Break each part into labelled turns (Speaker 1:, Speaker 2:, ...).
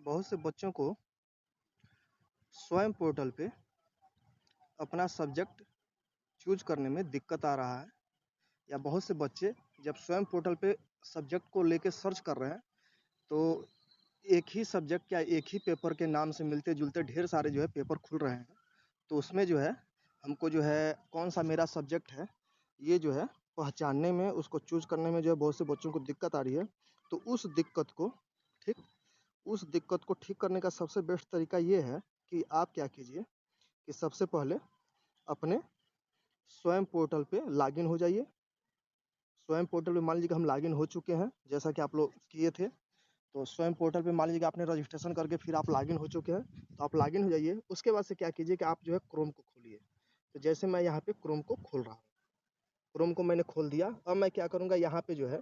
Speaker 1: बहुत से बच्चों को स्वयं पोर्टल पे अपना सब्जेक्ट चूज करने में दिक्कत आ रहा है, या बहुत से बच्चे जब स्वयं पोर्टल पे सब्जेक्ट को लेके सर्च कर रहे हैं तो एक ही सब्जेक्ट या एक ही पेपर के नाम से मिलते जुलते ढेर सारे जो है पेपर खुल रहे हैं। तो उसमें जो है हमको जो है कौन सा मेरा सब्जेक्ट है ये जो है पहचानने में, उसको चूज करने में जो है बहुत से बच्चों को दिक्कत आ रही है। तो ठीक उस दिक्कत को ठीक करने का सबसे बेस्ट तरीका ये है कि आप क्या कीजिए कि सबसे पहले अपने स्वयं पोर्टल पे लॉगिन हो जाइए। स्वयं पोर्टल पे मान लीजिए कि हम लॉगिन हो चुके हैं, जैसा कि आप लोग किए थे। तो स्वयं पोर्टल पे मान लीजिए कि आपने रजिस्ट्रेशन करके फिर आप लॉगिन हो चुके हैं, तो आप लॉगिन हो जाइए। उसके बाद से क्या कीजिए कि आप जो है क्रोम को खोलिए। तो जैसे मैं यहाँ पे क्रोम को खोल रहा हूँ, क्रोम को मैंने खोल दिया। अब मैं क्या करूँगा, यहाँ पे जो है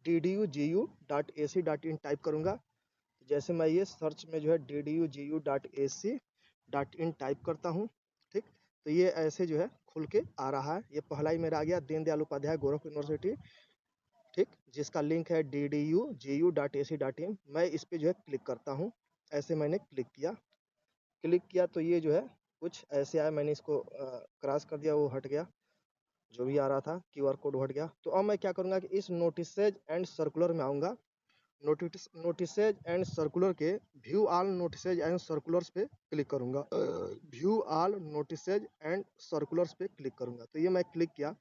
Speaker 1: DDU.GU.AC.in टाइप करूँगा। तो जैसे मैं ये सर्च में जो है DDU.GU.AC.in टाइप करता हूँ, ठीक। तो ये ऐसे जो है खुल के आ रहा है। ये पहला ही मेरा आ गया, दीनदयाल उपाध्याय गोरखपुर यूनिवर्सिटी, ठीक, जिसका लिंक है DDU.GU.AC.in। मैं इस पे जो है क्लिक करता हूँ। ऐसे मैंने क्लिक किया तो ये जो है कुछ ऐसे आया। मैंने इसको क्रॉस कर दिया, वो हट गया, जो भी आ रहा था QR कोड हट गया। तो अब मैं क्या करूँगा कि इस नोटिसेज एंड सर्कुलर में आऊँगा। नोटिसेज एंड सर्कुलर के view all notices and circulars पे क्लिक करूँगा। View all notices and circulars पे क्लिक करूँगा। तो ये मैं क्लिक किया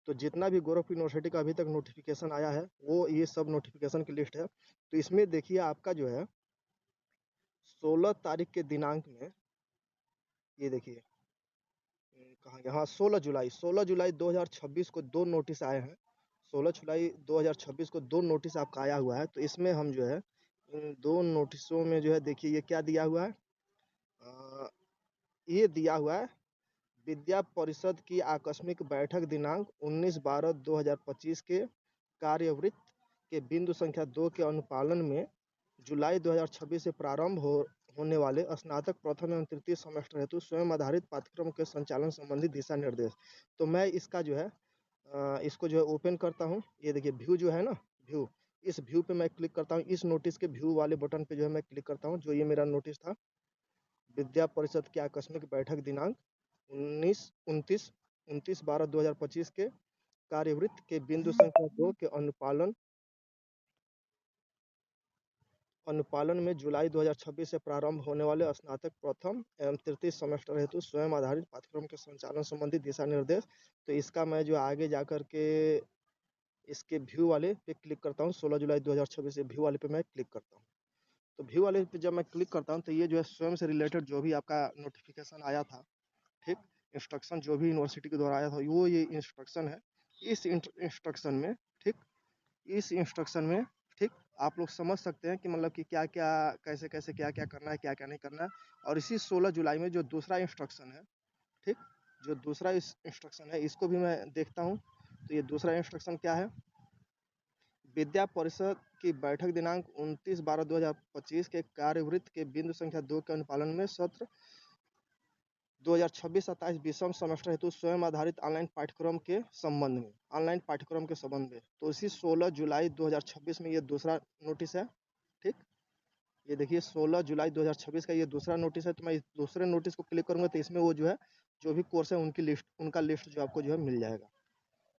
Speaker 1: तो जितना भी गोरखपुर यूनिवर्सिटी का अभी तक नोटिफिकेशन आया है वो ये सब नोटिफिकेशन की लिस्ट है। तो इसमें देखिए आपका जो है 16 तारीख के दिनांक में, ये देखिए कहाँ गया, हाँ 16 जुलाई 2026 को 2 नोटिस आए हैं। 16 जुलाई 2026 को 2 नोटिस आपका आया हुआ है। तो इसमें हम जो है इन 2 नोटिसों में जो है देखिए ये क्या दिया हुआ है, ये दिया हुआ है विद्या परिषद की आकस्मिक बैठक दिनांक 19/12/2025 के कार्यवृत्त के बिंदु संख्या 2 के अनुपालन में जुलाई 2026 से प्रारंभ होने वाले स्नातक प्रथम एवं तृतीय सेमेस्टर हेतु स्वयं आधारित पाठ्यक्रम के संचालन संबंधी दिशा निर्देश। तो मैं इसका जो है इसको जो है ओपन करता हूँ। ये देखिए व्यू जो है ना, व्यू, इस व्यू पे मैं क्लिक करता हूँ। इस नोटिस के व्यू वाले बटन पे जो है मैं क्लिक करता हूँ। जो ये मेरा नोटिस था, विद्या परिषद की आकस्मिक बैठक दिनांक 29/12/2025 के कार्यवृत्त के बिंदु संख्या 2 के अनुपालन में जुलाई 2026 से प्रारंभ होने वाले स्नातक प्रथम एवं तृतीय सेमेस्टर हेतु स्वयं आधारित पाठ्यक्रम के संचालन संबंधी दिशा निर्देश। तो इसका मैं जो आगे जाकर के इसके व्यू वाले पे क्लिक करता हूँ। 16 जुलाई 2026 से व्यू वाले पे मैं क्लिक करता हूँ। तो व्यू वाले पे जब मैं क्लिक करता हूँ तो ये जो है स्वयं से रिलेटेड जो भी आपका नोटिफिकेशन आया था, ठीक, इंस्ट्रक्शन जो भी यूनिवर्सिटी के द्वारा आया था वो ये इंस्ट्रक्शन है। इस इंस्ट्रक्शन में, ठीक, इस इंस्ट्रक्शन में, ठीक, आप लोग समझ सकते हैं कि मतलब कि क्या क्या कैसे कैसे क्या क्या करना है, क्या क्या नहीं करना है। और इसी 16 जुलाई में जो दूसरा इंस्ट्रक्शन है, ठीक, जो दूसरा इस इंस्ट्रक्शन है इसको भी मैं देखता हूँ। तो ये दूसरा इंस्ट्रक्शन क्या है, विद्या परिषद की बैठक दिनांक 29/12/2025 के कार्यवृत्त के बिंदु संख्या 2 के अनुपालन में सत्र 2026-27 विषम सेमेस्टर हेतु स्वयं आधारित ऑनलाइन पाठ्यक्रम के संबंध में, तो इसी 16 जुलाई 2026 में ये दूसरा नोटिस है, ठीक। ये देखिए 16 जुलाई 2026 का ये दूसरा नोटिस है। तो मैं इस दूसरे नोटिस को क्लिक करूँगा तो इसमें वो जो है जो भी कोर्स है उनका लिस्ट जो आपको जो है मिल जाएगा।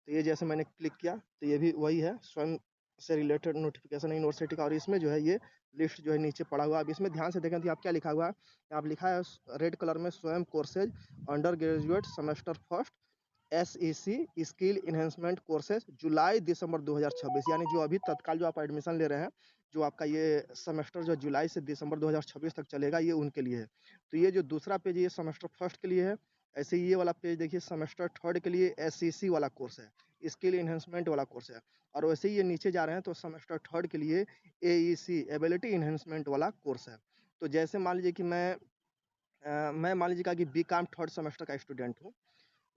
Speaker 1: तो ये जैसे मैंने क्लिक किया तो ये भी वही है, स्वयं से रिलेटेड नोटिफिकेशन यूनिवर्सिटी का। और इसमें जो है ये लिस्ट जो है नीचे पड़ा हुआ है। अब इसमें ध्यान से देखें तो आप क्या लिखा हुआ है, आप लिखा है रेड कलर में Swayam courses undergraduate semester first SEC skill enhancement courses जुलाई दिसंबर 2026, यानी जो अभी तत्काल जो आप एडमिशन ले रहे हैं, जो आपका ये सेमेस्टर जो जुलाई से दिसंबर 2026 तक चलेगा, ये उनके लिए है। तो ये जो दूसरा पेज ये सेमेस्टर फर्स्ट के लिए है। ऐसे ही ये वाला पेज देखिए सेमेस्टर थर्ड के लिए SEC वाला कोर्स है, स्किल इन्हेंसमेंट वाला कोर्स है। और वैसे ही ये नीचे जा रहे हैं तो सेमेस्टर थर्ड के लिए AEC एबिलिटी इन्हेंसमेंट वाला कोर्स है। तो जैसे मान लीजिए कि मैं मान लीजिए कि BCom थर्ड सेमेस्टर का स्टूडेंट हूँ,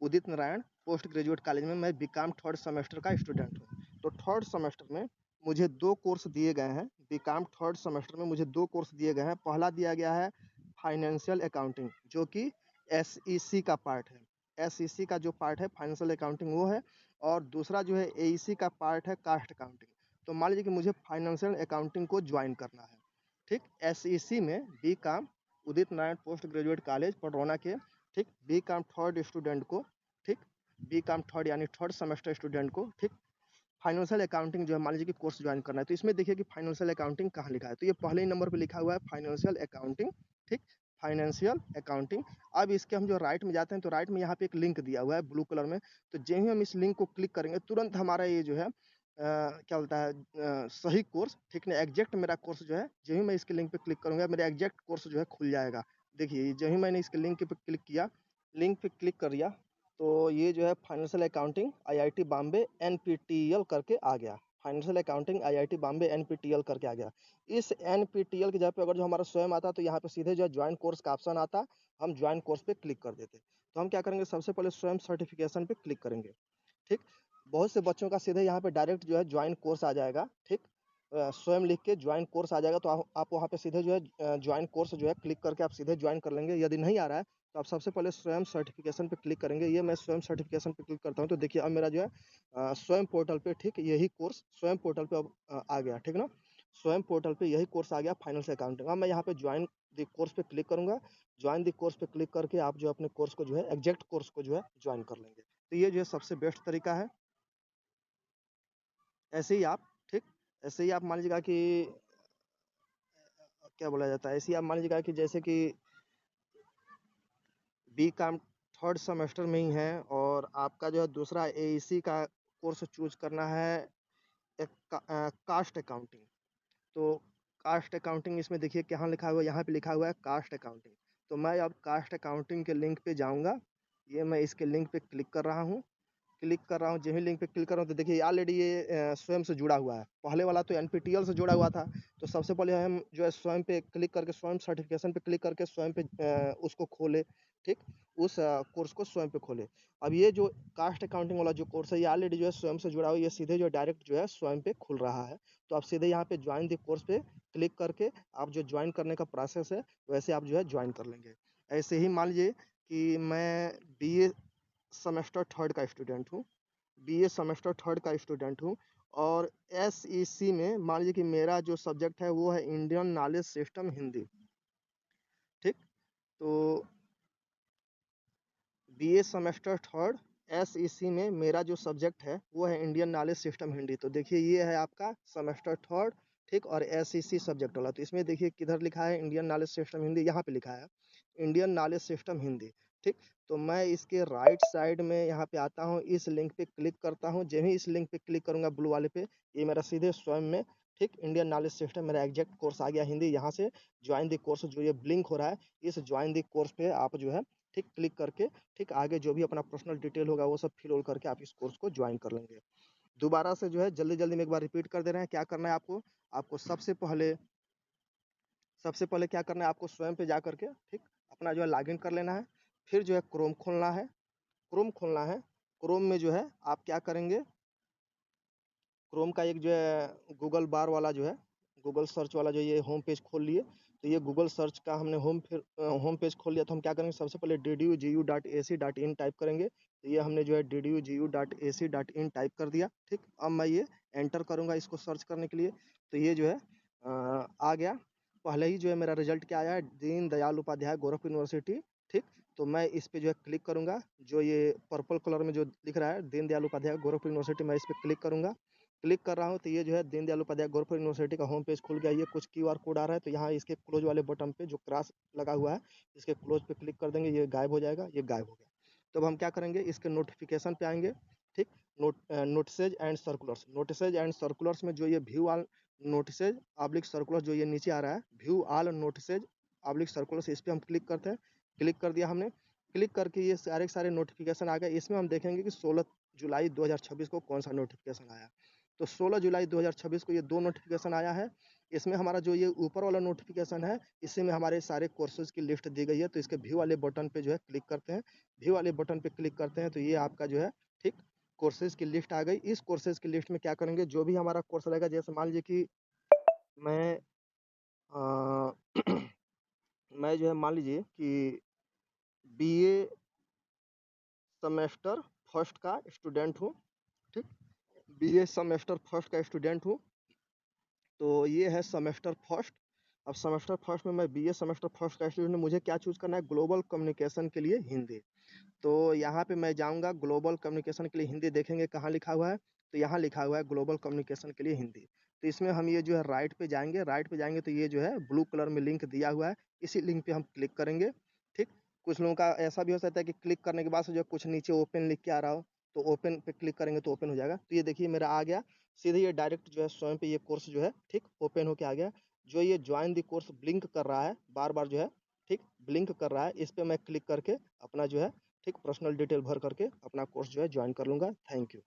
Speaker 1: Udit Narayan post graduate college में मैं BCom थर्ड सेमेस्टर का स्टूडेंट हूँ। तो थर्ड सेमेस्टर में मुझे 2 कोर्स दिए गए हैं। BCom थर्ड सेमेस्टर में मुझे 2 कोर्स दिए गए हैं। पहला दिया गया है फाइनेंशियल अकाउंटिंग, जो कि SEC का पार्ट है। SEC का जो पार्ट है फाइनेंशियल अकाउंटिंग वो है। और दूसरा जो है AEC का पार्ट है कास्ट अकाउंटिंग। तो मान लीजिए कि मुझे फाइनेंशियल अकाउंटिंग को ज्वाइन करना है, ठीक, SEC में BCom Udit Narayan post graduate college Padrauna के, ठीक, BCom थर्ड स्टूडेंट को, ठीक, BCom थर्ड यानी थर्ड सेमेस्टर स्टूडेंट को, ठीक, फाइनेंशियल अकाउंटिंग जो है मान लीजिए कि कोर्स ज्वाइन करना है, तो इसमें देखिए कि फाइनेंशियल अकाउंटिंग कहाँ लिखा है, तो ये पहले ही नंबर पे लिखा हुआ है फाइनेंशियल अकाउंटिंग, ठीक, फाइनेंशियल अकाउंटिंग। अब इसके हम जो राइट में जाते हैं तो राइट में यहाँ पे एक लिंक दिया हुआ है ब्लू कलर में, तो जैसे ही हम इस लिंक को क्लिक करेंगे तुरंत हमारा ये जो है क्या बोलता है सही कोर्स, ठीक ना, एग्जैक्ट मेरा कोर्स जो है, जो ही मैं इसके लिंक पे क्लिक करूंगा मेरा एग्जैक्ट कोर्स जो है खुल जाएगा। देखिए जो ही मैंने इसके लिंक पे क्लिक किया, लिंक पे क्लिक कर दिया, तो ये जो है financial accounting IIT Bombay NPTEL करके आ गया, financial accounting IIT Bombay NPTEL करके आ गया। इस NPTEL की जगह पे अगर जो हमारा स्वयं आता तो यहाँ पे सीधे जो है ज्वाइन कोर्स का ऑप्शन आता, हम ज्वाइन कोर्स पे क्लिक कर देते। तो हम क्या करेंगे, सबसे पहले स्वयं सर्टिफिकेशन पे क्लिक करेंगे, ठीक, बहुत से बच्चों का सीधे यहाँ पे डायरेक्ट जो है ज्वाइन कोर्स आ जाएगा, ठीक, स्वयं लिख के ज्वाइन कोर्स आ जाएगा, तो आप वहाँ पे सीधे जो है ज्वाइन कोर्स जो है क्लिक करके आप सीधे ज्वाइन कर लेंगे। यदि नहीं आ रहा है तो आप सबसे पहले स्वयं सर्टिफिकेशन पे क्लिक करेंगे। ये मैं स्वयं सर्टिफिकेशन पे क्लिक करता हूँ तो देखिए अब मेरा जो है स्वयं पोर्टल पे, ठीक, यही कोर्स स्वयं पोर्टल पे अब आ गया, ठीक ना, स्वयं पोर्टल पे यही कोर्स आ गया फाइनेंशियल अकाउंटिंग। अब मैं यहाँ पे ज्वाइन द कोर्स पे क्लिक करूंगा, ज्वाइन द कोर्स पे क्लिक करके आप जो अपने कोर्स को जो है एग्जैक्ट कोर्स को जो है ज्वाइन कर लेंगे। तो ये जो है सबसे बेस्ट तरीका है। ऐसे ही आप, ठीक, ऐसे ही आप मान लीजिएगा कि क्या बोला जाता है, ऐसे ही आप मान लीजिएगा कि जैसे कि BCom थर्ड सेमेस्टर में ही है और आपका जो है दूसरा AEC का कोर्स चूज करना है कास्ट अकाउंटिंग, तो कास्ट अकाउंटिंग इसमें देखिए कहाँ लिखा हुआ है, यहाँ पे लिखा हुआ है कास्ट अकाउंटिंग। तो मैं अब कास्ट अकाउंटिंग के लिंक पे जाऊँगा, ये मैं इसके लिंक पे क्लिक कर रहा हूँ, क्लिक कर रहा हूँ, जो ही लिंक पे क्लिक कर रहा हूँ तो देखिए ऑलरेडी ये स्वयं से जुड़ा हुआ है, पहले वाला तो NPTEL से जुड़ा हुआ था। तो सबसे पहले हम जो है स्वयं पे क्लिक करके स्वयं सर्टिफिकेशन पे क्लिक करके स्वयं पे उसको खोले, ठीक, उस कोर्स को स्वयं पे खोले। अब ये जो कास्ट अकाउंटिंग वाला जो कोर्स है ये ऑलरेडी जो है स्वयं से जुड़ा हुआ है, ये सीधे जो डायरेक्ट जो है स्वयं पे खुल रहा है। तो आप सीधे यहाँ पे ज्वाइन द कोर्स पे क्लिक करके आप जो ज्वाइन करने का प्रोसेस है वैसे आप जो है ज्वाइन कर लेंगे। ऐसे ही मान लीजिए कि मैं BA सेमेस्टर थर्ड का स्टूडेंट हूँ, BA सेमेस्टर थर्ड का स्टूडेंट हूँ और SEC में मान लीजिए कि मेरा जो सब्जेक्ट है वो है इंडियन नॉलेज सिस्टम हिंदी, ठीक, तो BA सेमेस्टर थर्ड SEC में मेरा जो सब्जेक्ट है वो है इंडियन नॉलेज सिस्टम हिंदी। तो देखिए ये है आपका सेमेस्टर थर्ड, ठीक, और SEC सब्जेक्ट वाला, तो इसमें देखिए किधर लिखा है इंडियन नॉलेज सिस्टम हिंदी, यहाँ पे लिखा है इंडियन नॉलेज सिस्टम हिंदी, ठीक। तो मैं इसके राइट साइड में यहाँ पे आता हूँ, इस लिंक पे क्लिक करता हूँ, जब ही इस लिंक पे क्लिक करूँगा ब्लू वाले पे, ये मेरा सीधे स्वयं में, ठीक, इंडियन नॉलेज सिस्टम मेरा एग्जैक्ट कोर्स आ गया हिंदी। यहाँ से ज्वाइन द कोर्स जो ये ब्लिंक हो रहा है, इस ज्वाइन द कोर्स पे आप जो है, ठीक, क्लिक करके, ठीक, आगे जो भी अपना पर्सनल डिटेल होगा वो सब फिल होल करके आप इस कोर्स को ज्वाइन कर लेंगे। दोबारा से जो है जल्दी जल्दी में एक बार रिपीट कर दे रहे हैं, क्या करना है आपको, आपको सबसे पहले क्या करना है, आपको स्वयं पे जा करके, ठीक, अपना जो है लॉगिन कर लेना है, फिर जो है क्रोम खोलना है, क्रोम खोलना है, क्रोम में जो है आप क्या करेंगे, क्रोम का एक जो है गूगल बार वाला जो है गूगल सर्च वाला जो ये होम पेज खोल लिए, तो ये गूगल सर्च का हमने होम पेज खोल लिया, तो हम क्या करेंगे सबसे पहले DDU.GU.AC.in टाइप करेंगे, तो ये हमने जो है DDU.GU.AC.in टाइप कर दिया, ठीक। अब मैं ये एंटर करूँगा इसको सर्च करने के लिए, तो ये जो है आ गया, पहले ही जो है मेरा रिजल्ट क्या आया है, दीन दयाल उपाध्याय गोरखपुर यूनिवर्सिटी, ठीक। तो मैं इस पे जो है क्लिक करूँगा, जो ये पर्पल कलर में जो दिख रहा है दीन दयाल उपाध्याय गोरखपुर यूनिवर्सिटी, मैं इस पे क्लिक करूँगा, क्लिक कर रहा हूँ तो ये जो है दीनदयाल उपाध्याय गोरखपुर यूनिवर्सिटी का होम पेज खुल गया। ये कुछ QR कोड आ रहा है, तो यहाँ इसके क्लोज वाले बटन पे जो क्रॉस लगा हुआ है इसके क्लोज पे क्लिक कर देंगे, ये गायब हो जाएगा, ये गायब हो गया। तो अब हम क्या करेंगे, इसके नोटिफिकेशन पे आएंगे, ठीक, नोटिसेज एंड सर्कुलर्स में जो ये view all notices oblique circular जो ये नीचे आ रहा है, view all notices oblique circulars, इस पर हम क्लिक करते हैं, क्लिक कर दिया हमने, क्लिक करके ये सारे सारे नोटिफिकेशन आ गए। इसमें हम देखेंगे कि 16 जुलाई 2026 को कौन सा नोटिफिकेशन आया। तो 16 जुलाई 2026 को ये 2 नोटिफिकेशन आया है। इसमें हमारा जो ये ऊपर वाला नोटिफिकेशन है, इसी में हमारे सारे कोर्सेज़ की लिस्ट दी गई है। तो इसके व्यू वाले बटन पे जो है क्लिक करते हैं, व्यू वाले बटन पे क्लिक करते हैं तो ये आपका जो है, ठीक, कोर्सेज़ की लिस्ट आ गई। इस कोर्सेज़ की लिस्ट में क्या करेंगे, जो भी हमारा कोर्स रहेगा, जैसे मान लीजिए कि मैं अ, मैं जो है मान लीजिए कि BA सेमेस्टर फर्स्ट का स्टूडेंट हूँ, ठीक, BA सेमेस्टर फर्स्ट का स्टूडेंट हूँ। तो ये है सेमेस्टर फर्स्ट, अब सेमेस्टर फर्स्ट में मैं बीए सेमेस्टर फर्स्ट का स्टूडेंट, मुझे क्या चूज़ करना है, ग्लोबल कम्युनिकेशन के लिए हिंदी। तो यहाँ पे मैं जाऊँगा ग्लोबल कम्युनिकेशन के लिए हिंदी, देखेंगे कहाँ लिखा हुआ है, तो यहाँ लिखा हुआ है ग्लोबल कम्युनिकेशन के लिए हिंदी। तो इसमें हम ये जो है राइट पे जाएँगे तो ये जो है ब्लू कलर में लिंक दिया हुआ है, इसी लिंक पे हम क्लिक करेंगे, ठीक? कुछ लोगों का ऐसा भी हो सकता है कि क्लिक करने के बाद से जो कुछ नीचे ओपन लिख के आ रहा हो, तो ओपन पे क्लिक करेंगे तो ओपन हो जाएगा। तो ये देखिए मेरा आ गया, सीधे ये डायरेक्ट जो है स्वयं पे ये कोर्स जो है ठीक ओपन होके आ गया। जो ये जॉइन द कोर्स ब्लिंक कर रहा है, बार-बार जो है ठीक ब्लिंक कर रहा है, इस पे मैं क्लिक करके अपना जो है ठीक पर्सनल डिटेल भर करके अपना कोर्स जो है जॉइन कर लूँगा। Thank you.